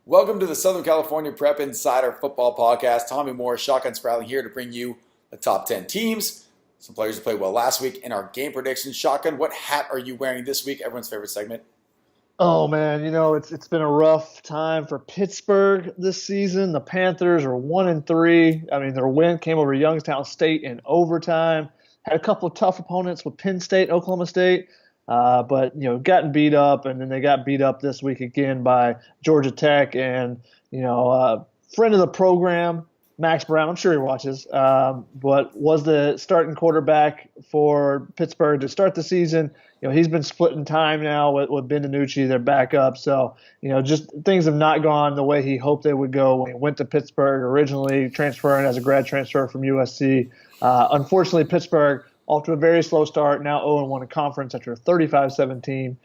Welcome to the Southern California Prep Insider Football Podcast. Tommy Moore, Shotgun Sprouting here to bring you the top 10 teams, some players who played well last week, and our game predictions. Shotgun, what hat are you wearing this week? Everyone's favorite segment. Oh man, it's been a rough time for Pittsburgh this season. The Panthers are 1-3. I mean, their win came over Youngstown State in overtime. Had a couple of tough opponents with Penn State, Oklahoma State, but gotten beat up, and then they got beat up this week again by Georgia Tech and friend of the program, Max Brown. I'm sure he watches, but was the starting quarterback for Pittsburgh to start the season. He's been splitting time now with Ben DiNucci, their backup. So, just things have not gone the way he hoped they would go when he went to Pittsburgh originally, transferring as a grad transfer from USC. Unfortunately, Pittsburgh, off to a very slow start, now 0-1 in conference after a 35-17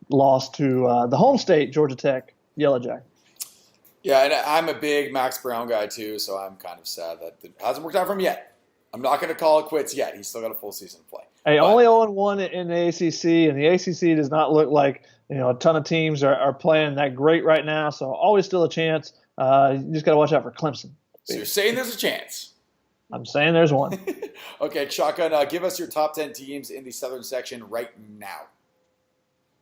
loss to the home state, Georgia Tech, Yellow Jack. Yeah, and I'm a big Max Brown guy too, so I'm kind of sad that it hasn't worked out for him yet. I'm not going to call it quits yet. He's still got a full season to play. Hey, only 0-1 in the ACC, and the ACC does not look like a ton of teams are playing that great right now. So always still a chance. You just got to watch out for Clemson. So you're saying there's a chance? I'm saying there's one. Okay, Shotgun, give us your top 10 teams in the Southern section right now.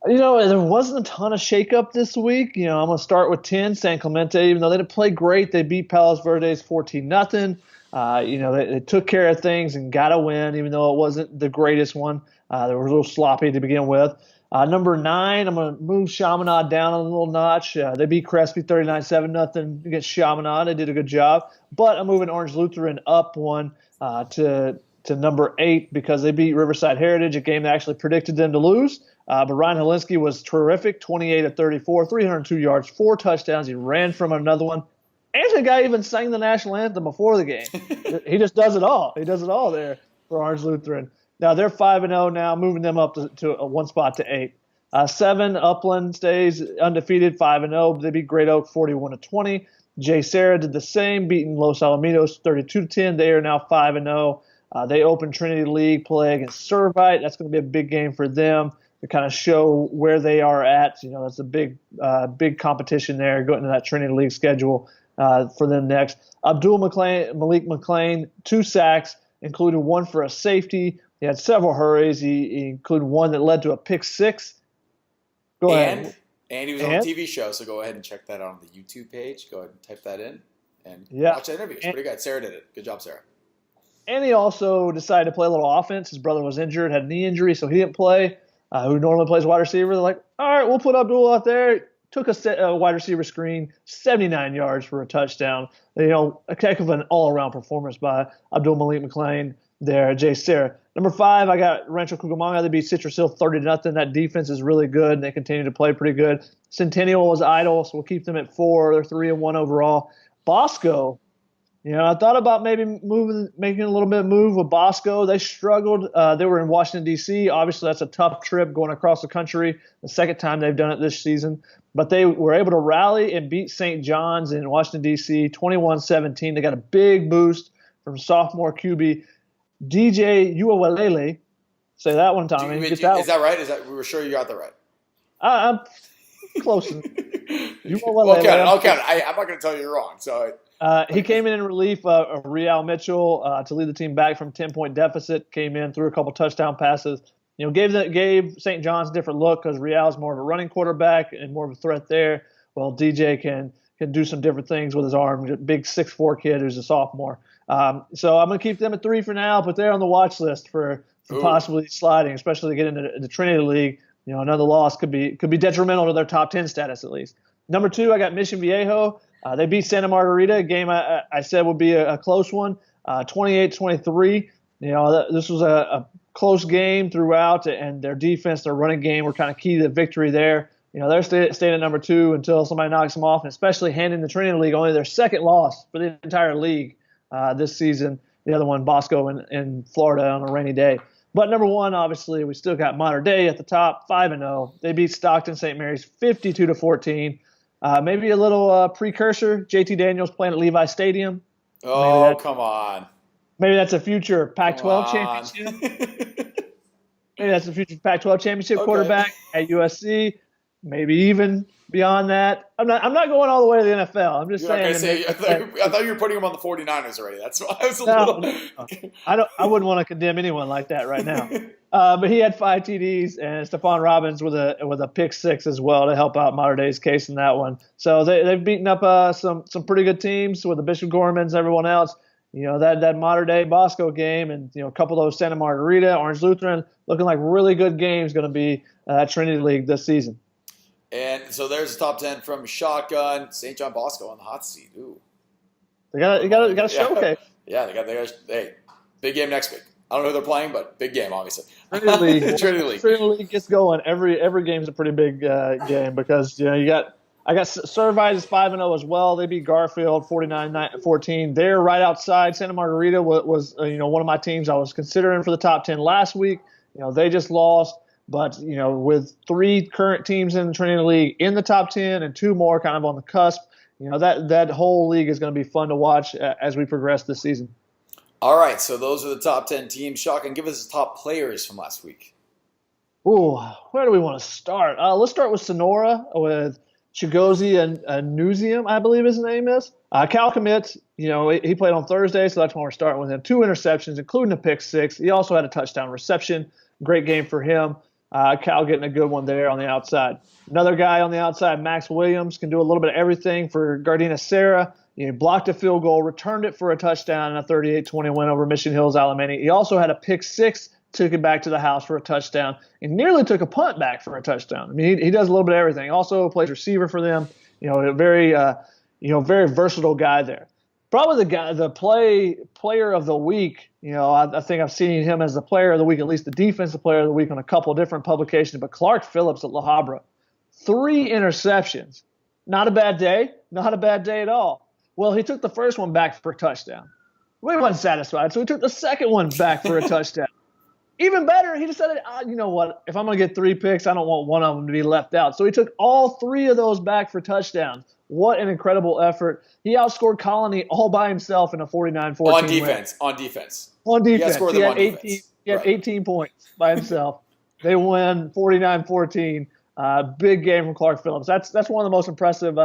There wasn't a ton of shakeup this week. I'm going to start with 10, San Clemente. Even though they didn't play great, they beat Palos Verdes 14-0. They took care of things and got a win, even though it wasn't the greatest one. They were a little sloppy to begin with. Number 9, I'm going to move Chaminade down a little notch. They beat Crespi 39-7-0 against Chaminade. They did a good job. But I'm moving Orange Lutheran up one to number 8 because they beat Riverside Heritage, a game that actually predicted them to lose. But Ryan Helinski was terrific, 28-34, 302 yards, 4 touchdowns. He ran from another one. And the guy even sang the national anthem before the game. He just does it all. He does it all there for Orange Lutheran. Now they're 5-0 now, moving them up to one spot to 8. 7, Upland stays undefeated, 5-0. They beat Great Oak 41-20. Serra did the same, beating Los Alamitos 32-10. They are now 5-0. They open Trinity League play against Servite. That's going to be a big game for them to kind of show where they are at. That's a big competition there, going into that Trinity League schedule for them next. Malik McLean, 2 sacks, including one for a safety. He had several hurries. He included one that led to a pick 6. Go ahead. And he was on a TV show, so go ahead and check that out on the YouTube page. Go ahead and type that in and watch that interview. It's pretty good. Sarah did it. Good job, Sarah. And he also decided to play a little offense. His brother was injured, had a knee injury, so he didn't play. Who normally plays wide receiver. They're like, all right, we'll put Abdul out there. Took a wide receiver screen, 79 yards for a touchdown. A heck of an all-around performance by Abdul Malik McLean there, Serra. Number 5, I got Rancho Cucamonga. They beat Citrus Hill 30-0. That defense is really good, and they continue to play pretty good. Centennial was idle, so we'll keep them at 4. They're 3-1 overall. Bosco, I thought about maybe making a little bit of move with Bosco. They struggled. They were in Washington, D.C. Obviously, that's a tough trip going across the country. The second time they've done it this season. But they were able to rally and beat St. John's in Washington, D.C. 21-17. They got a big boost from sophomore QB DJ Uwalele. Say that one, Tommy. Is that right? We were sure you got that right. I'm close. I'll count it. I'm not going to tell you you're wrong. So he came in relief of Real Mitchell to lead the team back from 10-point deficit. Came in, threw a couple touchdown passes. Gave St. John's a different look because Real's more of a running quarterback and more of a threat there. Well, DJ can do some different things with his arm. Big 6'4" kid who's a sophomore. So I'm going to keep them at 3 for now, but they're on the watch list for possibly sliding, especially to get into the Trinity League. Another loss could be detrimental to their top 10 status at least. Number 2, I got Mission Viejo. They beat Santa Margarita, a game I said would be a close one, 28-23. This was a close game throughout, and their defense, their running game were kind of key to the victory there. They're staying at number 2 until somebody knocks them off, and especially handing the Trinity League only their second loss for the entire league this season. The other one, Bosco in Florida on a rainy day. But number 1, obviously, we still got Mater Dei at the top, 5-0. They beat Stockton St. Mary's 52-14. Maybe a little precursor. JT Daniels playing at Levi Stadium. Oh, come on. Maybe that's a future Pac-12 championship. Maybe that's a future Pac-12 championship quarterback at USC. maybe even beyond that. I'm not going all the way to the NFL. I'm just You're not saying. going to say, I thought you were putting him on the 49ers already. That's why I was a No, little. no. I wouldn't want to condemn anyone like that right now. But he had 5 TDs and Stephon Robbins with a pick 6 as well to help out Mater Dei's case in that one. So they've beaten up some pretty good teams with the Bishop Gormans, everyone else. That Mater Dei Bosco game, and a couple of those Santa Margarita, Orange Lutheran, looking like really good games going to be at Trinity League this season. And so there's the top 10 from Shotgun. St. John Bosco on the hot seat. Ooh. You got to showcase. Yeah, they got hey, big game next week. I don't know who they're playing, but big game, obviously. Trinity League gets going. Every game's a pretty big game because I got Servite is 5-0 as well. They beat Garfield 49-14. They're right outside. Santa Margarita was one of my teams I was considering for the top 10 last week. They just lost. But, with 3 current teams in the Trinity League in the top 10 and 2 more kind of on the cusp, that whole league is going to be fun to watch as we progress this season. All right, so those are the top 10 teams. Shotgun, give us the top players from last week. Ooh, where do we want to start? Let's start with Sonora with Chigozie and Newsium, I believe his name is. Cal commits, he played on Thursday, so that's when we're starting with him. 2 interceptions, including a pick 6. He also had a touchdown reception. Great game for him. Cal getting a good one there on the outside. Another guy on the outside, Max Williams, can do a little bit of everything for Gardena Serra. Blocked a field goal, returned it for a touchdown, and a 38-20 win over Mission Hills Alemany. He also had a pick 6, took it back to the house for a touchdown, and nearly took a punt back for a touchdown. I mean, he does a little bit of everything. Also plays receiver for them. A very versatile guy there. Probably the player of the week. I think I've seen him as the player of the week, at least the defensive player of the week on a couple different publications. But Clark Phillips at La Habra, 3 interceptions. Not a bad day. Not a bad day at all. Well, he took the first one back for a touchdown. We wasn't satisfied, so he took the second one back for a touchdown. Even better, he decided, you know what? If I'm going to get 3 picks, I don't want one of them to be left out. So he took all 3 of those back for touchdowns. What an incredible effort. He outscored Colony all by himself in a 49-14 On defense. win. On defense. He had 18 points by himself. They win 49-14. Big game from Clark Phillips. That's one of the most impressive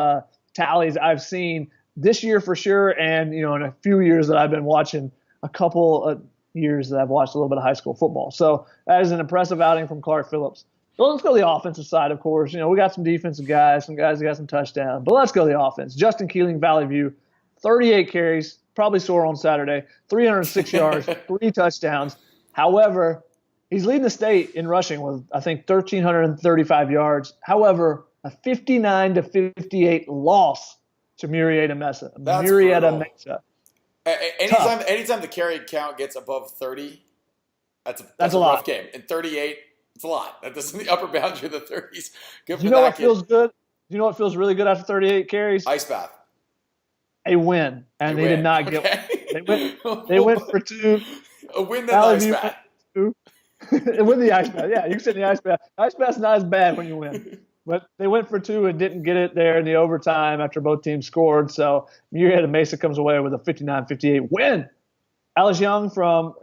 tallies I've seen this year for sure, and in a few years that I've been watching, a couple years that I've watched a little bit of high school football. So that is an impressive outing from Clark Phillips. So let's go to the offensive side, of course. We got some defensive guys, some guys that got some touchdowns. But let's go to the offense. Justin Keeling, Valley View, 38 carries, probably sore on Saturday, 306 yards, 3 touchdowns. However, he's leading the state in rushing with, I think, 1,335 yards. However, a 59-58 loss to Murrieta Mesa. Mesa. Anytime the carry count gets above 30, that's a rough game. And 38, it's a lot. That is in the upper boundary of the 30s. Good for you know what feels good? You know what feels really good after 38 carries? Ice bath. A win. And they did not get one. They went for 2. A win, then the ice bath. With the ice bath. Yeah, you can sit in the ice bath. Ice bath's not as bad when you win. But they went for 2 and didn't get it there in the overtime after both teams scored. So Murrieta Mesa comes away with a 59-58 win. Alice Young from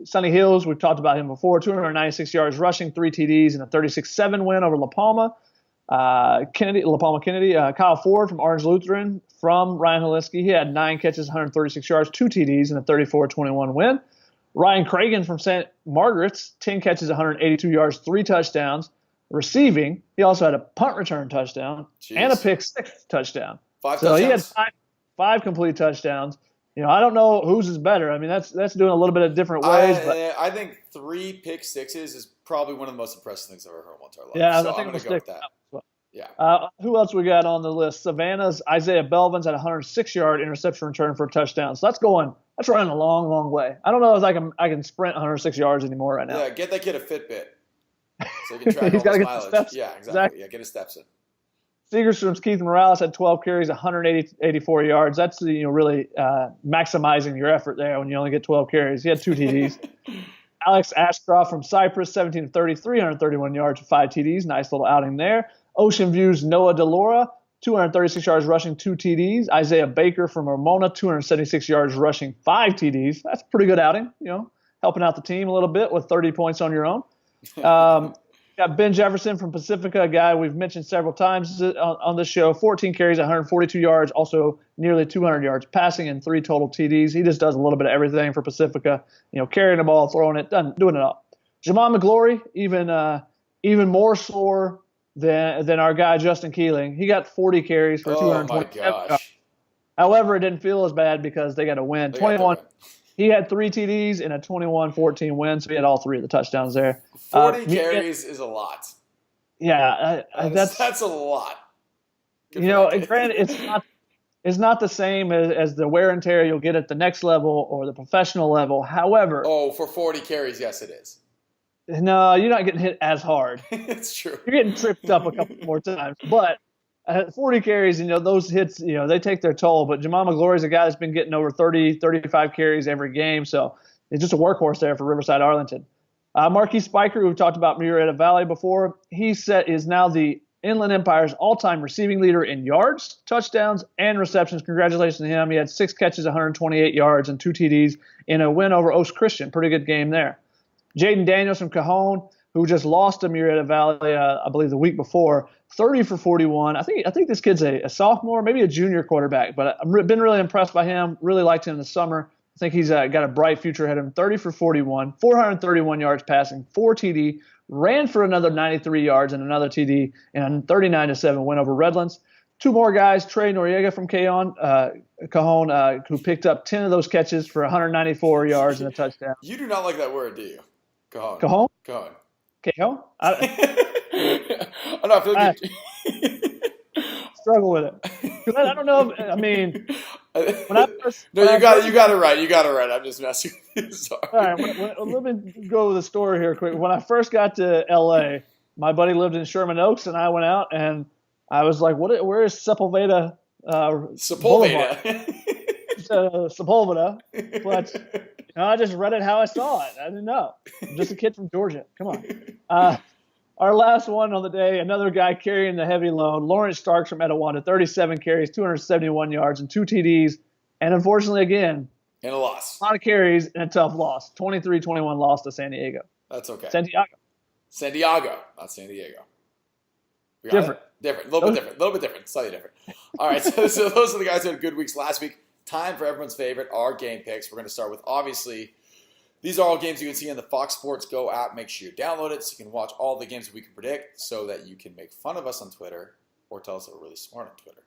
Sunny Hills, we've talked about him before, 296 yards rushing, 3 TDs, and a 36-7 win over La Palma. Kennedy. Kyle Ford from Orange Lutheran from Ryan Holinsky. He had 9 catches, 136 yards, 2 TDs, and a 34-21 win. Ryan Cragen from St. Margaret's, 10 catches, 182 yards, 3 touchdowns. Receiving, he also had a punt return touchdown and a pick 6 touchdown. 5 so touchdowns. He had 5 complete touchdowns. I don't know whose is better. I mean, that's doing a little bit of different ways. I think 3 pick 6s is probably one of the most impressive things I've ever heard in my entire life. Yeah, so I think I'm going to go with that. Well. Yeah. Who else we got on the list? Savannah's Isaiah Belvins had a 106-yard interception return for a touchdown. So that's running a long, long way. I don't know if I can sprint 106 yards anymore right now. Yeah, get that kid a Fitbit so he can track He's all his get mileage. Steps. Yeah, exactly. Yeah, get his steps in. Seagerstrom's Keith Morales had 12 carries, 184 yards. That's really maximizing your effort there when you only get 12 carries. He had 2 TDs. Alex Ashcroft from Cypress, 17 30, 331 yards, 5 TDs. Nice little outing there. Ocean View's Noah DeLora, 236 yards rushing, 2 TDs. Isaiah Baker from Ramona, 276 yards rushing, 5 TDs. That's a pretty good outing, helping out the team a little bit with 30 points on your own. Got Ben Jefferson from Pacifica, a guy we've mentioned several times on this show. 14 carries, 142 yards, also nearly 200 yards passing and 3 total TDs. He just does a little bit of everything for Pacifica. Carrying the ball, throwing it, doing it all. Jamon McGlory, even more sore than our guy Justin Keeling. He got 40 carries for 220 yards. However, it didn't feel as bad because they got a win. 21. He had 3 TDs and a 21-14 win, so he had all 3 of the touchdowns there. 40 carries is a lot. Yeah, that's a lot. Granted, it's not the same as the wear and tear you'll get at the next level or the professional level. However, for 40 carries, yes, it is. No, you're not getting hit as hard. It's true. You're getting tripped up a couple more times, but. 40 carries, those hits, they take their toll. But Jamon McGlory is a guy that's been getting over 30, 35 carries every game. So it's just a workhorse there for Riverside Arlington. Marquise Spiker, who we've talked about Murrieta Valley before, is now the Inland Empire's all-time receiving leader in yards, touchdowns, and receptions. Congratulations to him. He had 6 catches, 128 yards, and 2 TDs in a win over Oaks Christian. Pretty good game there. Jaden Daniels from Cajon, who just lost to Murrieta Valley, I believe, the week before. 30 for 41. I think this kid's a sophomore, maybe a junior quarterback, but I've been really impressed by him. Really liked him in the summer. I think he's got a bright future ahead of him. 30 for 41, 431 yards passing, 4 TD, ran for another 93 yards and another TD, and 39-7 win over Redlands. 2 more guys, Trey Noriega from Cajon, who picked up 10 of those catches for 194 yards and a touchdown. You do not like that word, do you? Cajon. Cajon? Cajon. Cajon? I feel good. Struggle with it. I don't know. When I first, no, you got it right. You got it right. I'm just messing with you. Sorry. All right. Let me go with the story here quick. When I first got to LA, my buddy lived in Sherman Oaks, and I went out and I was like, "Where is Sepulveda?" Sepulveda. Sepulveda. But I just read it how I saw it. I didn't know. I'm just a kid from Georgia. Come on. Our last one on the day, another guy carrying the heavy load, Lawrence Starks from Etowanda, 37 carries, 271 yards, and 2 TDs. And unfortunately, again, and a loss. A lot of carries and a tough loss. 23-21 loss to San Diego. That's okay. San Diego, not San Diego. Different. A little bit different. Slightly different. All right, so those are the guys who had good weeks last week. Time for everyone's favorite, our game picks. We're going to start with, obviously, these are all games you can see on the Fox Sports Go app. Make sure you download it so you can watch all the games we can predict so that you can make fun of us on Twitter or tell us that we're really smart on Twitter.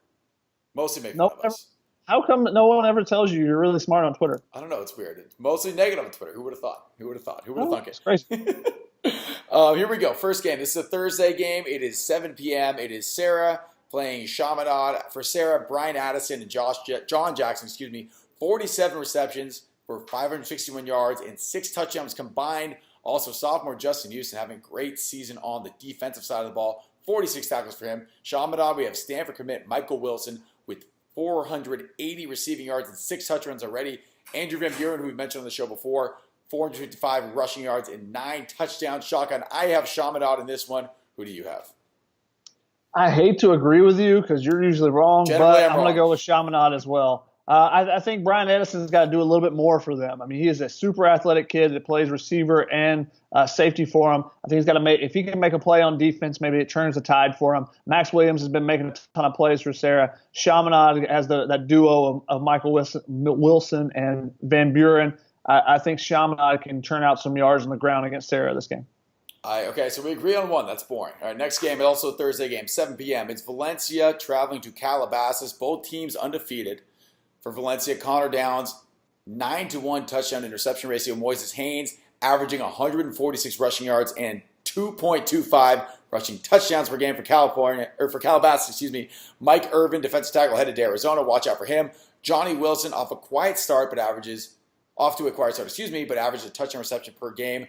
Mostly make fun of us. How come no one ever tells you you're really smart on Twitter? I don't know. It's weird. It's mostly negative on Twitter. Who would have thought? Who would have thunk it? It's crazy. Here we go. First game. This is a Thursday game. It is 7 p.m. It is Serra playing Chaminade. For Serra, Brian Addison and John Jackson, 47 receptions for 561 yards and 6 touchdowns combined. Also, sophomore Justin Houston having a great season on the defensive side of the ball. 46 tackles for him. Chaminade, we have Stanford commit Michael Wilson with 480 receiving yards and 6 touchdowns already. Andrew Van Buren, who we mentioned on the show before, 455 rushing yards and 9 touchdowns. Shotgun, I have Chaminade in this one. Who do you have? I hate to agree with you because you're usually wrong, Generally, but I'm going to go with Chaminade as well. I think Brian Edison's got to do a little bit more for them. I mean, he is a super athletic kid that plays receiver and safety for him. I think he's got to make, if he can make a play on defense, maybe it turns the tide for him. Max Williams has been making a ton of plays for Serra. Chaminade has that duo of Michael Wilson and Van Buren. I think Chaminade can turn out some yards on the ground against Serra this game. Okay, so we agree on one. That's boring. All right, next game, also a Thursday game, 7 p.m. It's Valencia traveling to Calabasas. Both teams undefeated. For Valencia, Connor Downs, 9-1 touchdown interception ratio. Moises Haynes averaging 146 rushing yards and 2.25 rushing touchdowns per game for Calabasas. Mike Irvin, defensive tackle, headed to Arizona. Watch out for him. Johnny Wilson off to a quiet start, but averages a touchdown reception per game.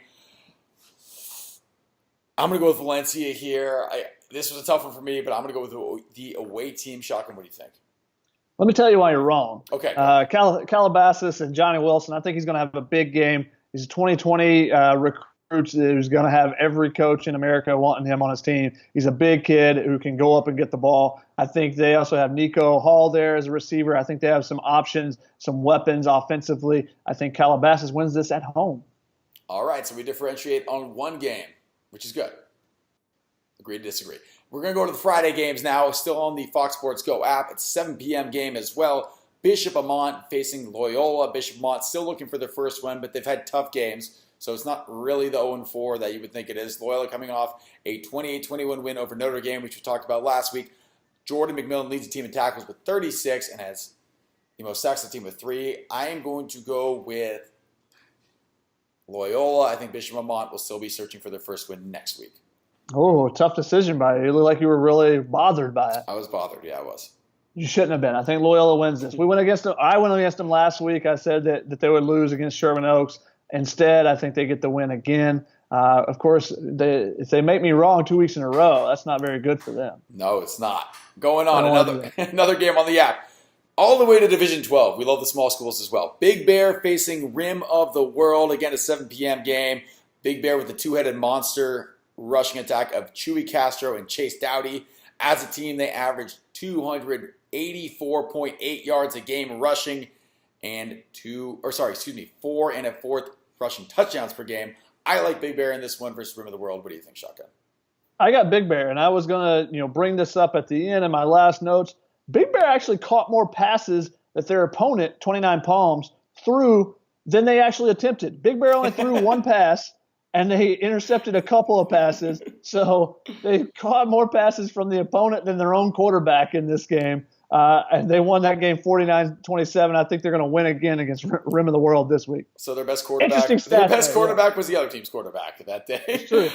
I'm going to go with Valencia here. This was a tough one for me, but I'm going to go with the away team. Shotgun, what do you think? Let me tell you why you're wrong. Okay. Calabasas and Johnny Wilson, I think he's going to have a big game. He's a 2020 recruit who's going to have every coach in America wanting him on his team. He's a big kid who can go up and get the ball. I think they also have Nico Hall there as a receiver. I think they have some options, some weapons offensively. I think Calabasas wins this at home. All right, so we differentiate on one game, which is good. Agree to disagree. We're going to go to the Friday games now, still on the Fox Sports Go app. It's a 7 p.m. game as well. Bishop Amat facing Loyola. Bishop Amat still looking for their first win, but they've had tough games, so it's not really the 0-4 that you would think it is. Loyola coming off a 28-21 win over Notre Dame, which we talked about last week. Jordan McMillan leads the team in tackles with 36 and has the most sacks of the team with 3. I am going to go with Loyola. I think Bishop Amat will still be searching for their first win next week. Oh, tough decision by you. You look like you were really bothered by it. I was bothered. Yeah, I was. You shouldn't have been. I think Loyola wins this. I went against them last week. I said that they would lose against Sherman Oaks. Instead, I think they get the win again. Of course, if they make me wrong 2 weeks in a row, that's not very good for them. No, it's not. Going on, another game on the app. All the way to Division 12. We love the small schools as well. Big Bear facing Rim of the World. Again, a 7 p.m. game. Big Bear with the two-headed monster rushing attack of Chewy Castro and Chase Dowdy. As a team, they averaged 284.8 yards a game rushing and 4 1/4 rushing touchdowns per game. I like Big Bear in this one versus Rim of the World. What do you think, Shotgun? I got Big Bear, and I was going to bring this up at the end in my last notes. Big Bear actually caught more passes that their opponent, 29 Palms, threw than they actually attempted. Big Bear only threw one pass, and they intercepted a couple of passes. So they caught more passes from the opponent than their own quarterback in this game. And they won that game 49-27. I think they're going to win again against Rim of the World this week. So their best quarterback was the other team's quarterback that day. True.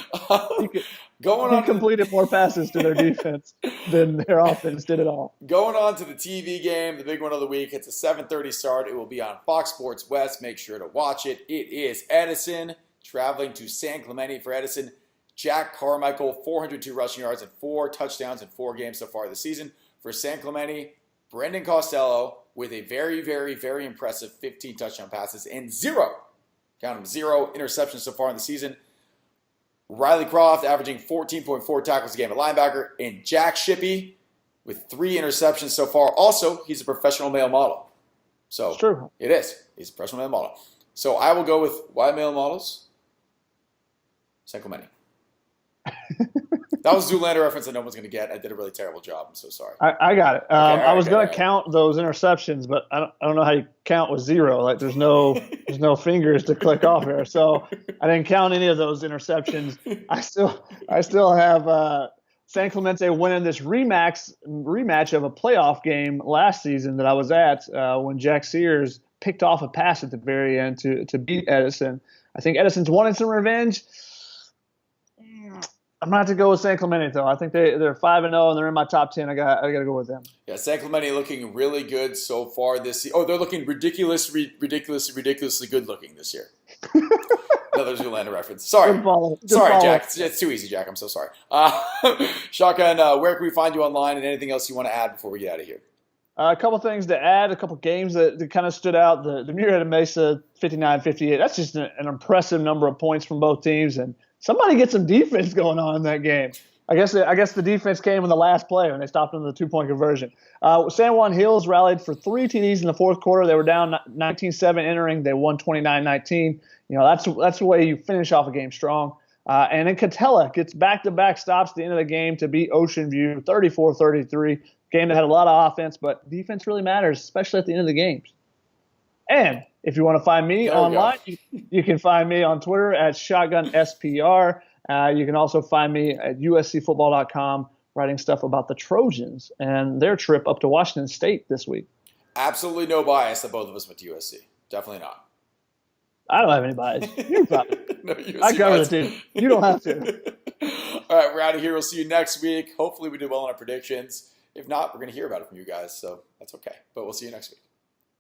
He completed more passes to their defense than their offense did at all. Going on to the TV game, the big one of the week. It's a 7:30 start. It will be on Fox Sports West. Make sure to watch it. It is Edison traveling to San Clemente for Edison. Jack Carmichael, 402 rushing yards and 4 touchdowns in 4 games so far this season. For San Clemente, Brendan Costello with a very, very, very impressive 15 touchdown passes and 0 interceptions so far in the season. Riley Croft averaging 14.4 tackles a game at linebacker. And Jack Shippey with 3 interceptions so far. Also, he's a professional male model. So it's true. It is. He's a professional male model. So I will go with why male models? San Clemente. That was a Zoolander reference that no one's going to get. I did a really terrible job. I'm so sorry. I got it. I was going to count those interceptions, but I don't know how you count with 0. Like there's no fingers to click off here. So I didn't count any of those interceptions. I still have San Clemente winning this rematch of a playoff game last season that I was at when Jack Sears picked off a pass at the very end to beat Edison. I think Edison's wanted some revenge. I'm going to have to go with San Clemente, though. I think they're 5-0, and they're in my top 10. I got to go with them. Yeah, San Clemente looking really good so far this year. Oh, they're looking ridiculously good looking this year. Another Zoolander reference. Sorry, Jack. It's too easy, Jack. I'm so sorry. Shotgun, where can we find you online, and anything else you want to add before we get out of here? A couple things to add, a couple games that kind of stood out. The Muirhead Mesa 59-58. That's just an impressive number of points from both teams, and somebody get some defense going on in that game. I guess the defense came in the last play when they stopped in the 2-point conversion. San Juan Hills rallied for 3 TDs in the fourth quarter. They were down 19-7 entering. They won 29-19. That's the way you finish off a game strong. And then Catella gets back-to-back stops at the end of the game to beat Ocean View 34-33. Game that had a lot of offense, but defense really matters, especially at the end of the games. And if you want to find me online, you can find me on Twitter at ShotgunSPR. You can also find me at uscfootball.com writing stuff about the Trojans and their trip up to Washington State this week. Absolutely no bias that both of us went to USC. Definitely not. I don't have any bias. You're fine. No, I covered it, dude. You don't have to. All right, we're out of here. We'll see you next week. Hopefully we do well on our predictions. If not, we're going to hear about it from you guys, so that's okay. But we'll see you next week.